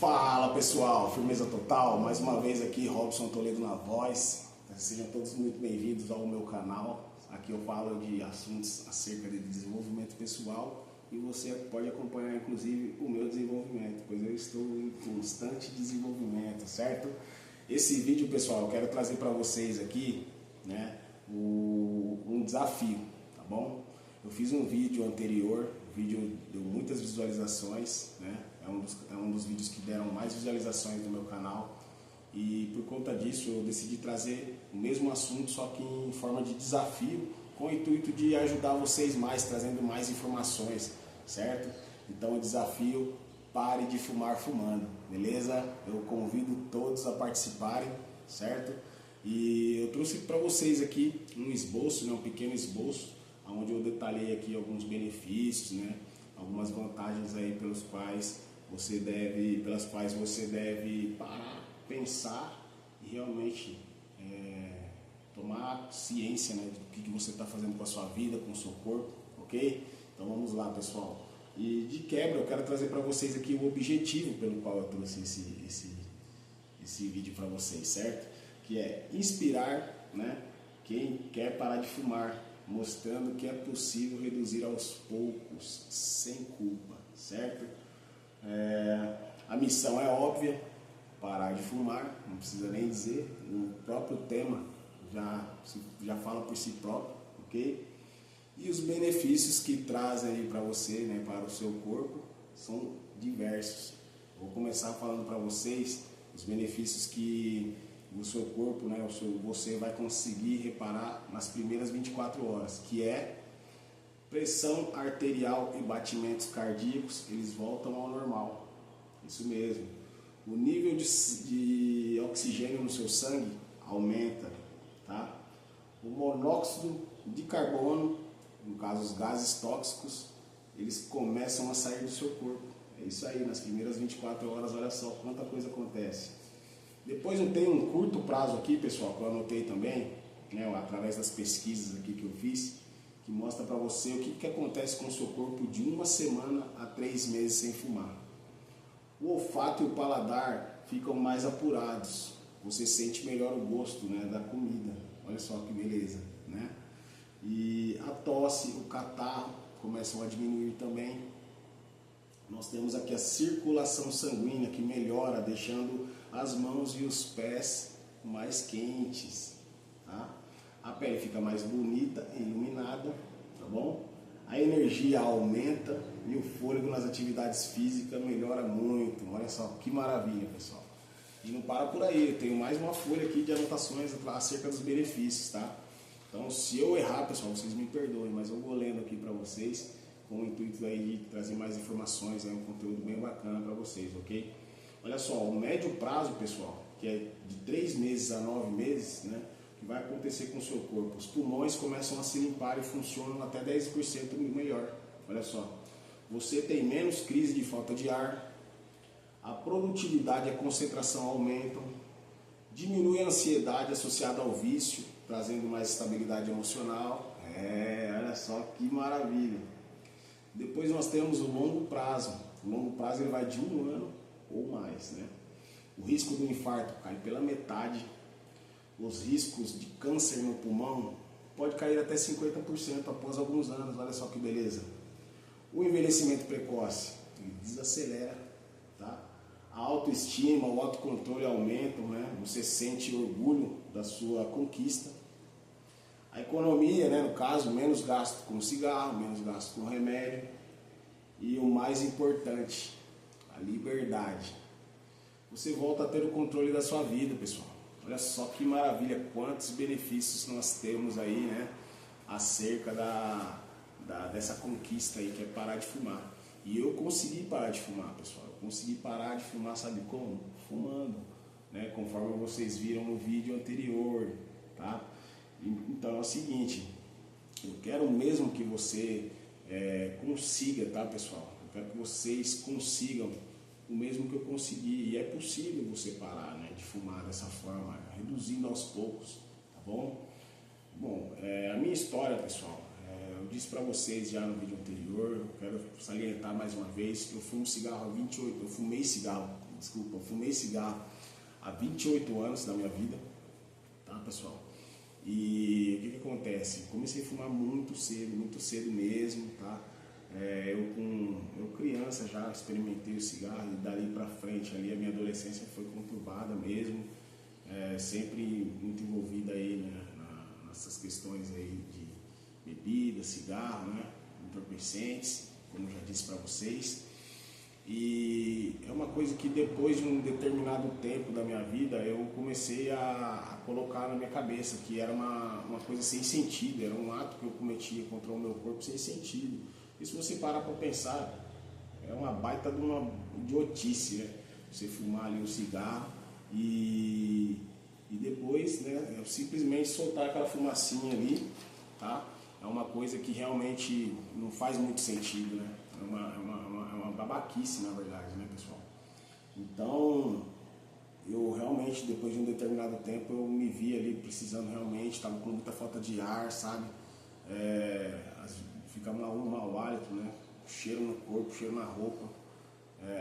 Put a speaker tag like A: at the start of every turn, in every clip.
A: Fala pessoal, firmeza total, mais uma vez aqui Robson Toledo na voz. Sejam todos muito bem-vindos ao meu canal. Aqui eu falo de assuntos acerca de desenvolvimento pessoal e você pode acompanhar inclusive o meu desenvolvimento, pois eu estou em constante desenvolvimento, certo? Esse vídeo, pessoal, eu quero trazer para vocês aqui, né, um desafio, tá bom? Eu fiz um vídeo anterior, o vídeo deu muitas visualizações, né? É um dos vídeos que deram mais visualizações no meu canal e por conta disso eu decidi trazer o mesmo assunto, só que em forma de desafio, com o intuito de ajudar vocês mais, trazendo mais informações, certo? Então o desafio: pare de fumar fumando, beleza? Eu convido todos a participarem, certo? E eu trouxe para vocês aqui um esboço, né, um pequeno esboço, onde eu detalhei aqui alguns benefícios, né, algumas vantagens aí pelas quais você deve parar, pensar e realmente tomar ciência, né, do que você está fazendo com a sua vida, com o seu corpo, ok? Então vamos lá, pessoal. E de quebra eu quero trazer para vocês aqui o objetivo pelo qual eu trouxe esse vídeo para vocês, certo? Que é inspirar, né, quem quer parar de fumar, mostrando que é possível reduzir aos poucos, sem culpa, certo? A missão é óbvia: parar de fumar, não precisa nem dizer, o próprio tema já fala por si próprio, ok? E os benefícios que trazem aí para você, né, para o seu corpo, são diversos. Vou começar falando para vocês os benefícios que o seu corpo, né, você vai conseguir reparar nas primeiras 24 horas, que é pressão arterial e batimentos cardíacos, eles voltam ao normal. Isso mesmo. O nível de oxigênio no seu sangue aumenta, tá? O monóxido de carbono, no caso os gases tóxicos, eles começam a sair do seu corpo. É isso aí, nas primeiras 24 horas, olha só quanta coisa acontece. Depois eu tenho um curto prazo aqui, pessoal, que eu anotei também, né, através das pesquisas aqui que eu fiz, que mostra para você o que acontece com o seu corpo de 1 semana a 3 meses sem fumar. O olfato e o paladar ficam mais apurados, você sente melhor o gosto, né, da comida, olha só que beleza, né? E a tosse, o catarro começam a diminuir também. Nós temos aqui a circulação sanguínea que melhora, deixando as mãos e os pés mais quentes, tá? A pele fica mais bonita e iluminada, tá bom? A energia aumenta e o fôlego nas atividades físicas melhora muito. Olha só que maravilha, pessoal. E não para por aí, eu tenho mais uma folha aqui de anotações acerca dos benefícios, tá? Então, se eu errar, pessoal, vocês me perdoem, mas eu vou lendo aqui para vocês com o intuito aí de trazer mais informações, um conteúdo bem bacana para vocês, ok? Olha só, o médio prazo, pessoal, que é de 3 meses a 9 meses, né, que vai acontecer com o seu corpo. Os pulmões começam a se limpar e funcionam até 10% melhor. Olha só, você tem menos crise de falta de ar, a produtividade e a concentração aumentam, diminui a ansiedade associada ao vício, trazendo mais estabilidade emocional. Olha só que maravilha. Depois nós temos o longo prazo. O longo prazo ele vai de 1 ano ou mais, né? O risco do infarto cai pela metade. Os riscos de câncer no pulmão pode cair até 50% após alguns anos. Olha só que beleza. O envelhecimento precoce ele desacelera, tá? A autoestima, o autocontrole aumentam, né? Você sente orgulho da sua conquista. A economia, né, no caso, menos gasto com cigarro, menos gasto com remédio. E o mais importante, a liberdade. Você volta a ter o controle da sua vida, pessoal. Olha só que maravilha, quantos benefícios nós temos aí, né, acerca dessa conquista aí, que é parar de fumar. E eu consegui parar de fumar, pessoal. Eu consegui parar de fumar, sabe como? Fumando, né, conforme vocês viram no vídeo anterior, tá? Então é o seguinte, eu quero mesmo que você consiga, tá, pessoal? Eu quero que vocês consigam o mesmo que eu consegui, e é possível você parar, né, de fumar dessa forma, reduzindo aos poucos, tá bom? Bom, a minha história, pessoal, eu disse para vocês já no vídeo anterior, eu quero salientar mais uma vez, eu fumo cigarro há 28, eu fumei cigarro desculpa, eu fumei cigarro há 28 anos da minha vida, tá, pessoal? E o que acontece? Comecei a fumar muito cedo mesmo, tá? Eu criança já experimentei o cigarro e dali pra frente ali a minha adolescência foi conturbada mesmo, sempre muito envolvida aí, né, nessas questões aí de bebida, cigarro, né, entorpecentes, como eu já disse para vocês. E é uma coisa que depois de um determinado tempo da minha vida eu comecei a colocar na minha cabeça que era uma coisa sem sentido, era um ato que eu cometia contra o meu corpo sem sentido. E se você parar para pensar, é uma baita de uma idiotice, né? Você fumar ali um cigarro e depois, né, simplesmente soltar aquela fumacinha ali, tá? É uma coisa que realmente não faz muito sentido, né? É uma babaquice, na verdade, né, pessoal? Então, eu realmente, depois de um determinado tempo, eu me vi ali precisando realmente, estava com muita falta de ar, sabe? Fica um mau hálito, né? Cheiro no corpo, cheiro na roupa.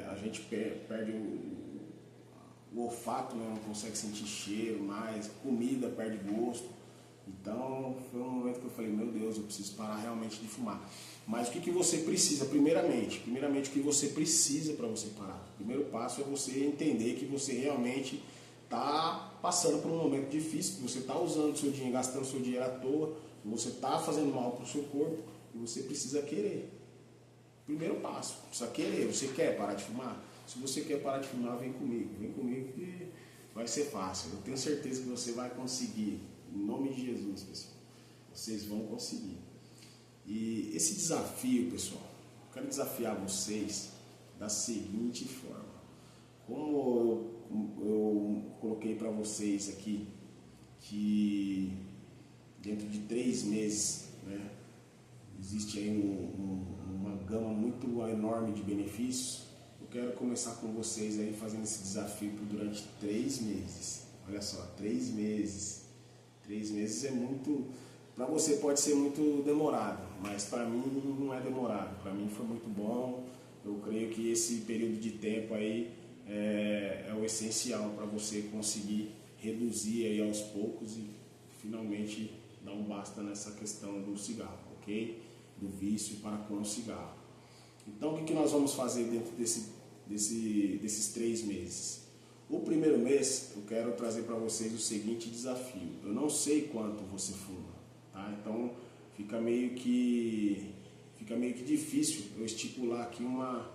A: A gente perde o olfato, né? Não consegue sentir cheiro mais, comida perde gosto. Então foi um momento que eu falei, meu Deus, eu preciso parar realmente de fumar. Mas o que você precisa? Primeiramente, o que você precisa para você parar? O primeiro passo é você entender que você realmente está passando por um momento difícil, que você está usando o seu dinheiro, gastando o seu dinheiro à toa, que você está fazendo mal para o seu corpo e você precisa querer. Primeiro passo, precisa querer. Você quer parar de fumar? Se você quer parar de fumar, vem comigo que vai ser fácil. Eu tenho certeza que você vai conseguir. Em nome de Jesus, pessoal, vocês vão conseguir. E esse desafio, pessoal, eu quero desafiar vocês da seguinte forma. Como eu coloquei para vocês aqui, que dentro de 3 meses, né, existe aí uma gama muito enorme de benefícios, eu quero começar com vocês aí fazendo esse desafio durante 3 meses. Olha só, 3 meses. 3 meses é muito, para você pode ser muito demorado, mas para mim não é demorado, para mim foi muito bom. Eu creio que esse período de tempo aí é o essencial para você conseguir reduzir aí aos poucos e finalmente dar um basta nessa questão do cigarro, ok? Do vício para com o cigarro. Então o que nós vamos fazer dentro desses 3 meses? O primeiro mês eu quero trazer para vocês o seguinte desafio. Eu não sei quanto você fuma, tá? Então fica meio que difícil eu estipular aqui uma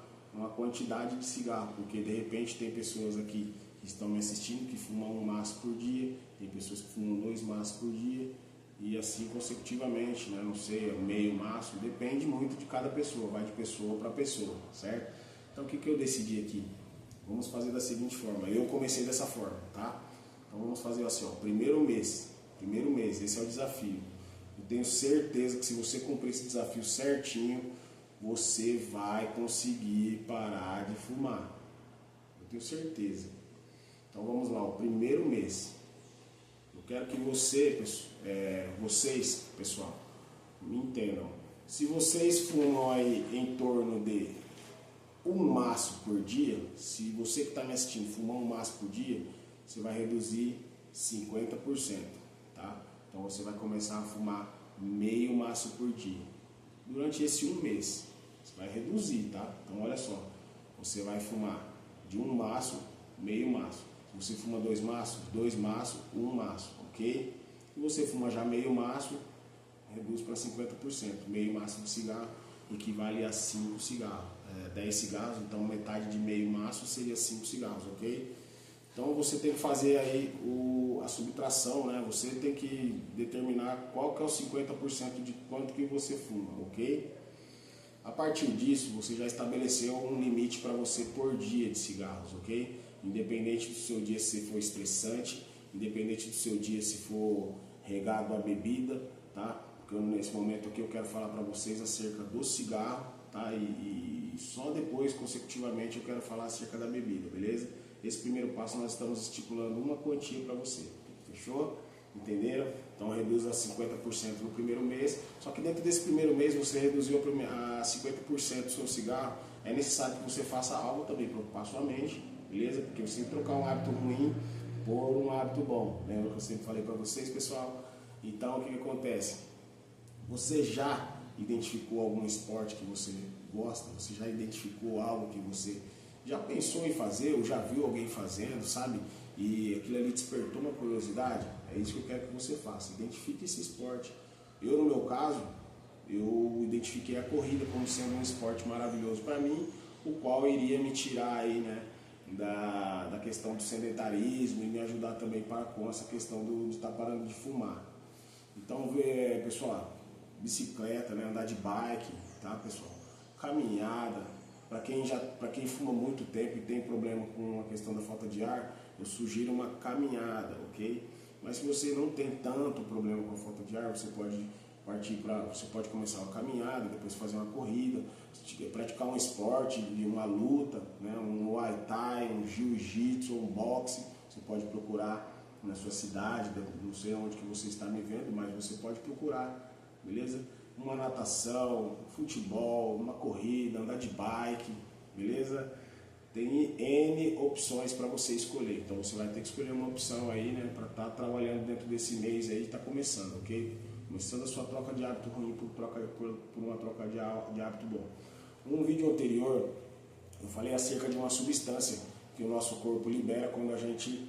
A: quantidade de cigarro, porque de repente tem pessoas aqui que estão me assistindo que fumam 1 maço por dia, tem pessoas que fumam 2 maços por dia e assim consecutivamente, né? Não sei, meio maço, depende muito de cada pessoa, vai de pessoa para pessoa, certo? Então o que eu decidi aqui? Vamos fazer da seguinte forma, eu comecei dessa forma, tá? Então vamos fazer assim, ó, primeiro mês, esse é o desafio. Eu tenho certeza que se você cumprir esse desafio certinho, você vai conseguir parar de fumar. Eu tenho certeza. Então vamos lá, o primeiro mês. Eu quero que vocês, pessoal, me entendam. Se vocês fumam aí em torno de 1 maço por dia, se você que está me assistindo fumar 1 maço por dia, você vai reduzir 50%, tá? Então você vai começar a fumar meio maço por dia. Durante esse 1 mês, você vai reduzir, tá? Então olha só, você vai fumar de 1 maço, meio maço. Se você fuma 2 maços, 2 maços, 1 maço, ok? Se você fuma já meio maço, reduz para 50%. Meio maço de cigarro equivale a 5 cigarros. 10 cigarros, então metade de meio maço seria 5 cigarros, ok? Então você tem que fazer aí a subtração, né? Você tem que determinar qual que é o 50% de quanto que você fuma, ok? A partir disso, você já estabeleceu um limite para você por dia de cigarros, ok? Independente do seu dia se for estressante, independente do seu dia se for regado a bebida, tá? Porque nesse momento aqui eu quero falar para vocês acerca do cigarro, tá? E só depois, consecutivamente, eu quero falar acerca da bebida, beleza? Esse primeiro passo nós estamos estipulando uma quantia para você, fechou? Entenderam? Então reduz a 50% no primeiro mês, só que dentro desse primeiro mês você reduziu a 50% do seu cigarro, é necessário que você faça algo também para ocupar sua mente, beleza? Porque você tem que trocar um hábito ruim por um hábito bom. Lembra que eu sempre falei para vocês, pessoal? Então, o que acontece? Você já identificou algum esporte que você gosta? Você já identificou algo que você já pensou em fazer ou já viu alguém fazendo, sabe? E aquilo ali despertou uma curiosidade? É isso que eu quero que você faça. Identifique esse esporte. Eu, no meu caso, eu identifiquei a corrida como sendo um esporte maravilhoso para mim, o qual iria me tirar aí, né, da questão do sedentarismo e me ajudar também com essa questão de estar parando de fumar. Então, pessoal, bicicleta, né, andar de bike, tá, pessoal? Caminhada. Para quem fuma muito tempo e tem problema com a questão da falta de ar, eu sugiro uma caminhada, ok? Mas se você não tem tanto problema com a falta de ar, você pode começar uma caminhada, depois fazer uma corrida, praticar um esporte, uma luta, né, um Muay Thai, um Jiu-Jitsu, um boxe. Você pode procurar na sua cidade, não sei onde que você está me vendo, mas você pode procurar, beleza? Uma natação, futebol, uma corrida, andar de bike, beleza? Tem N opções para você escolher, então você vai ter que escolher uma opção aí, né, para estar trabalhando dentro desse mês aí, está começando, ok? Começando a sua troca de hábito ruim por uma troca de hábito bom. Um vídeo anterior, eu falei acerca de uma substância que o nosso corpo libera quando a gente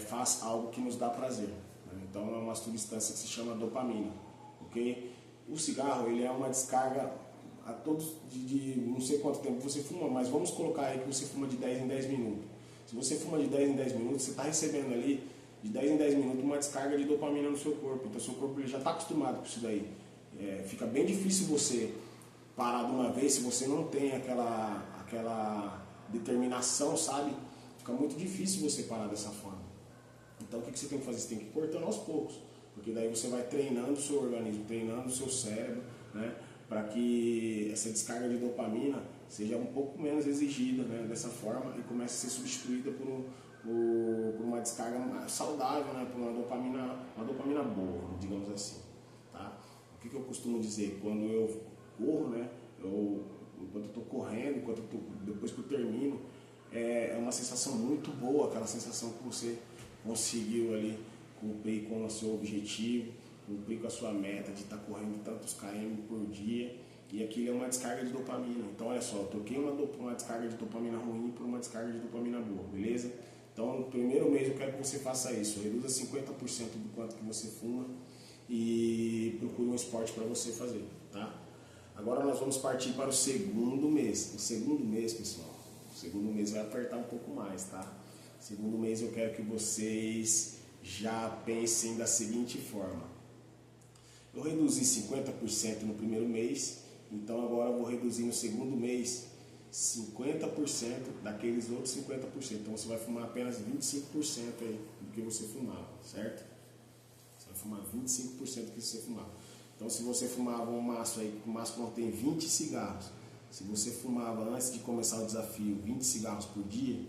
A: faz algo que nos dá prazer, né? Então é uma substância que se chama dopamina, ok? O cigarro, ele é uma descarga a todos de não sei quanto tempo você fuma, mas vamos colocar aí que você fuma de 10 em 10 minutos. Se você fuma de 10 em 10 minutos, você está recebendo ali de 10 em 10 minutos uma descarga de dopamina no seu corpo. Então seu corpo ele já está acostumado com isso daí. Fica bem difícil você parar de uma vez se você não tem aquela determinação, sabe? Fica muito difícil você parar dessa forma. Então o que você tem que fazer? Você tem que ir cortando aos poucos. Porque daí você vai treinando o seu organismo, treinando o seu cérebro, né, para que essa descarga de dopamina seja um pouco menos exigida, né, dessa forma e comece a ser substituída por uma descarga saudável, né, por uma dopamina boa, digamos assim. Tá? O que eu costumo dizer? Quando eu corro, né, enquanto eu estou correndo, depois que eu termino, é uma sensação muito boa, aquela sensação que você conseguiu ali cumprir com o seu objetivo, cumprir com a sua meta de estar correndo tantos km por dia, e aquilo é uma descarga de dopamina. Então olha só, eu troquei uma descarga de dopamina ruim por uma descarga de dopamina boa, beleza? Então no primeiro mês eu quero que você faça isso, reduza 50% do quanto que você fuma e procure um esporte para você fazer, tá? Agora nós vamos partir para o segundo mês. O segundo mês, pessoal, o segundo mês vai apertar um pouco mais, tá? O segundo mês eu quero que vocês já pensem da seguinte forma: eu reduzi 50% no primeiro mês, então agora eu vou reduzir no segundo mês 50% daqueles outros 50%. Então você vai fumar apenas 25% aí do que você fumava, certo? Você vai fumar 25% do que você fumava. Então se você fumava um maço aí, o maço contém 20 cigarros, se você fumava antes de começar o desafio 20 cigarros por dia,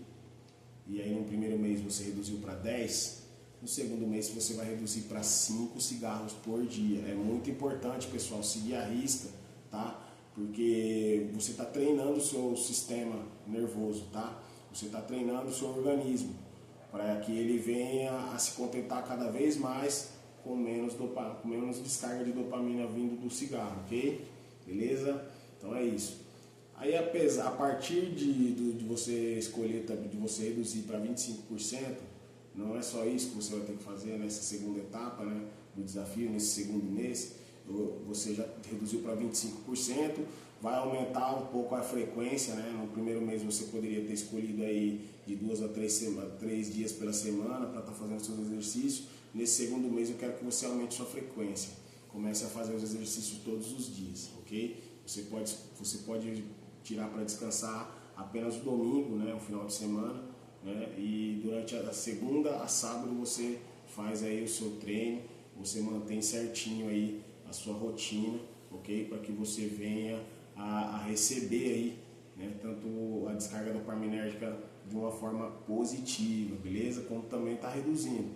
A: e aí no primeiro mês você reduziu para 10, no segundo mês você vai reduzir para 5 cigarros por dia. É muito importante, pessoal, seguir a risca, tá? Porque você está treinando o seu sistema nervoso, tá? Você está treinando o seu organismo para que ele venha a se contentar cada vez mais com menos descarga de dopamina vindo do cigarro, ok? Beleza? Então é isso. Aí a partir de você escolher, de você reduzir para 25%, não é só isso que você vai ter que fazer nessa segunda etapa, né, do desafio, nesse segundo mês. Você já reduziu para 25%, vai aumentar um pouco a frequência, né? No primeiro mês você poderia ter escolhido aí de 2 a 3 dias pela semana para estar fazendo seus exercícios. Nesse segundo mês eu quero que você aumente sua frequência, comece a fazer os exercícios todos os dias, ok? Você pode tirar para descansar apenas o domingo, né, o final de semana, né, e durante a segunda a sábado você faz aí o seu treino, você mantém certinho aí a sua rotina, ok? Para que você venha a receber aí, né, tanto a descarga dopaminérgica de uma forma positiva, beleza? Como também está reduzindo.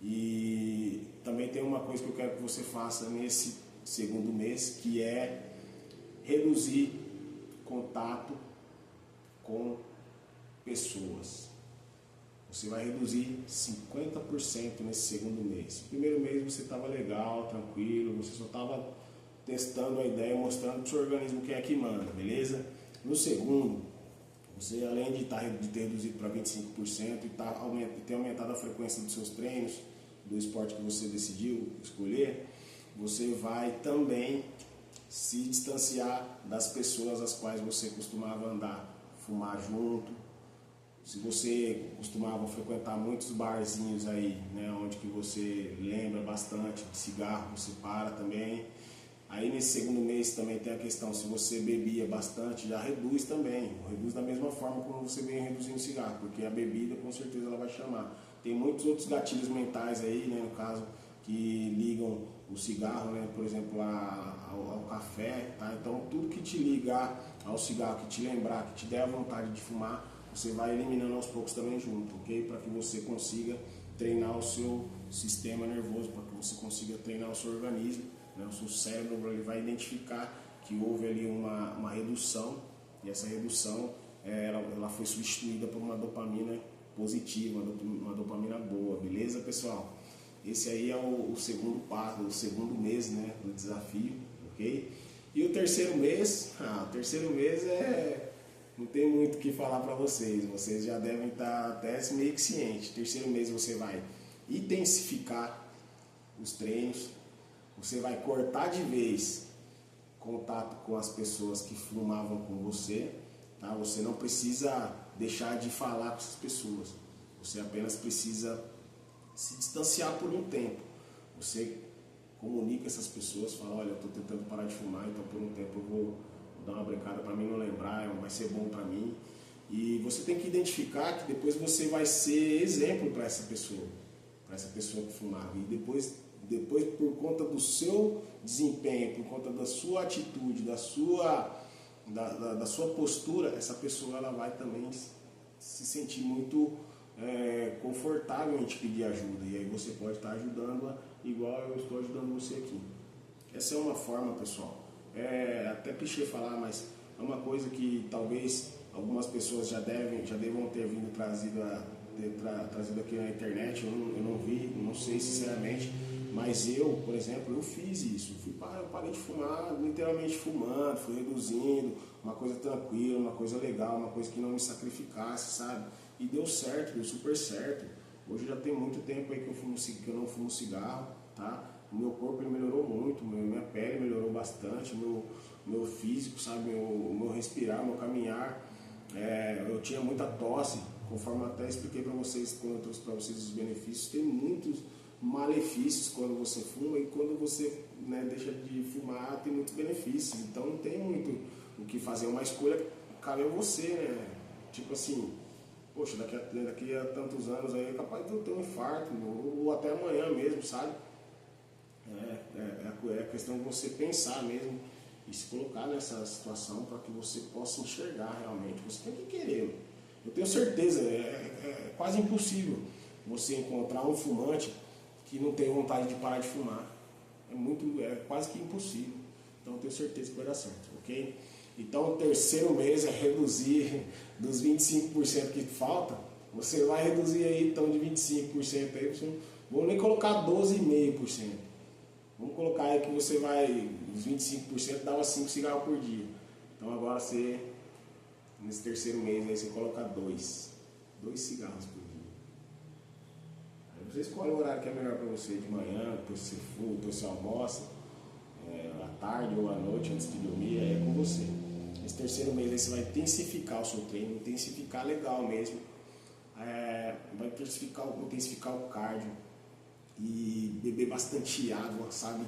A: E também tem uma coisa que eu quero que você faça nesse segundo mês, que é reduzir contato com pessoas. Você vai reduzir 50% nesse segundo mês. No primeiro mês você estava legal, tranquilo, você só estava testando a ideia, mostrando para o seu organismo quem é que manda, beleza? No segundo, você além de ter reduzido para 25% e ter aumentado a frequência dos seus treinos, do esporte que você decidiu escolher, você vai também se distanciar das pessoas às quais você costumava andar, fumar junto. Se você costumava frequentar muitos barzinhos aí, né, onde que você lembra bastante de cigarro, você para também. Aí nesse segundo mês também tem a questão, se você bebia bastante, já reduz também. Reduz da mesma forma como você vem reduzindo o cigarro, porque a bebida com certeza ela vai chamar. Tem muitos outros gatilhos mentais aí, né, no caso, que ligam o cigarro, né, por exemplo, ao café, tá? Então tudo que te ligar ao cigarro, que te lembrar, que te der a vontade de fumar, você vai eliminando aos poucos também junto, ok? Para que você consiga treinar o seu sistema nervoso, para que você consiga treinar o seu organismo, né? O seu cérebro ele vai identificar que houve ali uma redução, e essa redução ela foi substituída por uma dopamina positiva, uma dopamina boa, beleza, pessoal? Esse aí é o segundo passo, o segundo mês, né, do desafio, ok? E o terceiro mês, não tem muito o que falar para vocês já devem estar até meio que cientes. Terceiro mês você vai intensificar os treinos, você vai cortar de vez contato com as pessoas que fumavam com você, tá? Você não precisa deixar de falar com essas pessoas, você apenas precisa se distanciar por um tempo. Você comunica essas pessoas, fala, olha, eu estou tentando parar de fumar, então por um tempo eu vou dar uma brincada para mim não lembrar, vai ser bom para mim. E você tem que identificar que depois você vai ser exemplo para essa pessoa que fumava. E depois por conta do seu desempenho, por conta da sua atitude, da sua postura, essa pessoa ela vai também se sentir muito confortável em te pedir ajuda. E aí você pode estar ajudando-a igual eu estou ajudando você aqui. Essa é uma forma, pessoal. É até clichê falar, mas é uma coisa que talvez algumas pessoas já devam ter vindo trazido aqui na internet. Eu não vi, não sei sinceramente, mas eu, por exemplo, eu fiz isso. Eu parei de fumar, literalmente fumando, fui reduzindo, uma coisa tranquila, uma coisa legal, uma coisa que não me sacrificasse, sabe? E deu certo, deu super certo. Hoje já tem muito tempo aí que eu não fumo cigarro, tá? O meu corpo ele melhorou muito, minha pele melhorou bastante, meu físico, sabe, o meu respirar, meu caminhar. Eu tinha muita tosse, conforme até expliquei para vocês, quando eu trouxe para vocês os benefícios. Tem muitos malefícios quando você fuma, e quando você, né, deixa de fumar tem muitos benefícios. Então não tem muito o que fazer, uma escolha cabe a você, né? Tipo assim, poxa, daqui a tantos anos aí é capaz de eu ter um infarto, ou até amanhã mesmo, sabe? É questão de você pensar mesmo e se colocar nessa situação para que você possa enxergar realmente. Você tem que querer. Eu tenho certeza, é quase impossível você encontrar um fumante que não tem vontade de parar de fumar. É quase que impossível. Então eu tenho certeza que vai dar certo, ok? Então o terceiro mês é reduzir dos 25% que falta. Você vai reduzir aí então de 25% aí, vamos nem colocar 12,5%. Vamos colocar aí que você vai, os 25% dava 5 cigarros por dia. Então agora você, nesse terceiro mês aí, você coloca 2 cigarros por dia. Aí você escolhe o horário que é melhor para você, de manhã, depois você fuma, depois você almoça, à tarde ou à noite, antes de dormir, aí é com você. Esse terceiro mês aí você vai intensificar o seu treino, intensificar legal mesmo. Vai intensificar o cardio. E beber bastante água, sabe?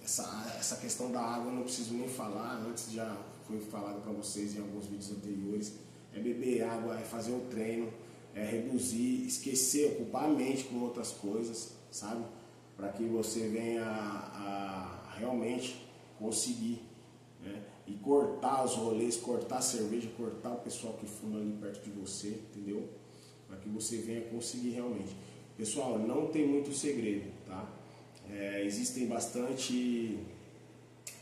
A: Essa questão da água eu não preciso nem falar, antes já foi falado para vocês em alguns vídeos anteriores. É beber água, é fazer o treino, é reduzir, esquecer, ocupar a mente com outras coisas, sabe? Para que você venha a realmente conseguir, né? E cortar os rolês, cortar a cerveja, cortar o pessoal que fuma ali perto de você, entendeu? Para que você venha conseguir realmente. Pessoal, não tem muito segredo, tá? Existem bastante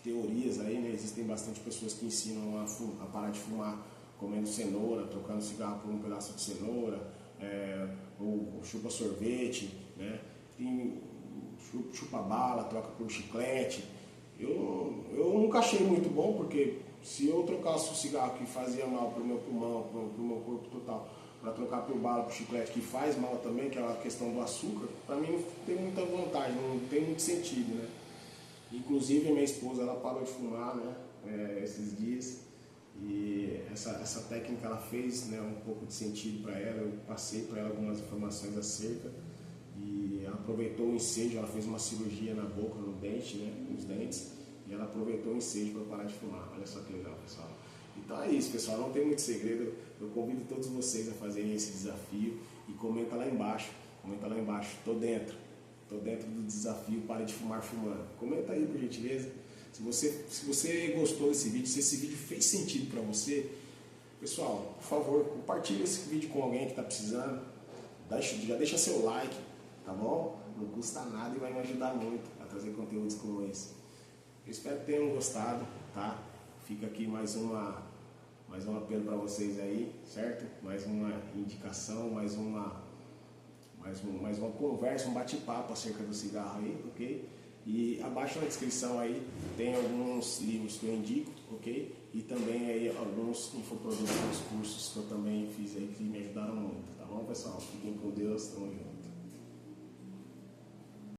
A: teorias aí, né? Existem bastante pessoas que ensinam a parar de fumar comendo cenoura, trocando cigarro por um pedaço de cenoura, ou chupa sorvete, né? Tem chupa bala, troca por chiclete. Eu nunca achei muito bom, porque se eu trocasse o cigarro que fazia mal para o meu pulmão, para o meu corpo total, para trocar por bala, por chiclete que faz mal também, que é a questão do açúcar, para mim não tem muita vantagem, não tem muito sentido, né? Inclusive minha esposa, ela parou de fumar, né, esses dias, e essa técnica ela fez, né, um pouco de sentido para ela. Eu passei para ela algumas informações acerca, e ela aproveitou o ensejo. Ela fez uma cirurgia na boca, no dente, né, nos dentes, e ela aproveitou o ensejo para parar de fumar. Olha só que legal, pessoal. Então é isso, pessoal, não tem muito segredo. Eu convido todos vocês a fazerem esse desafio, e comenta lá embaixo, tô dentro do desafio, pare de fumar fumando. Comenta aí, por gentileza. Se você gostou desse vídeo, se esse vídeo fez sentido para você, pessoal, por favor, compartilhe esse vídeo com alguém que está precisando. Já deixa seu like, tá bom? Não custa nada e vai me ajudar muito a trazer conteúdos como esse. Eu espero que tenham gostado, tá? Fica aqui mais um apelo para vocês aí, certo? Mais uma indicação, mais uma conversa, um bate-papo acerca do cigarro aí, ok? E abaixo na descrição aí tem alguns livros que eu indico, ok? E também aí alguns infoprodutos, cursos que eu também fiz aí que me ajudaram muito, tá bom, pessoal? Fiquem com Deus, tamo junto.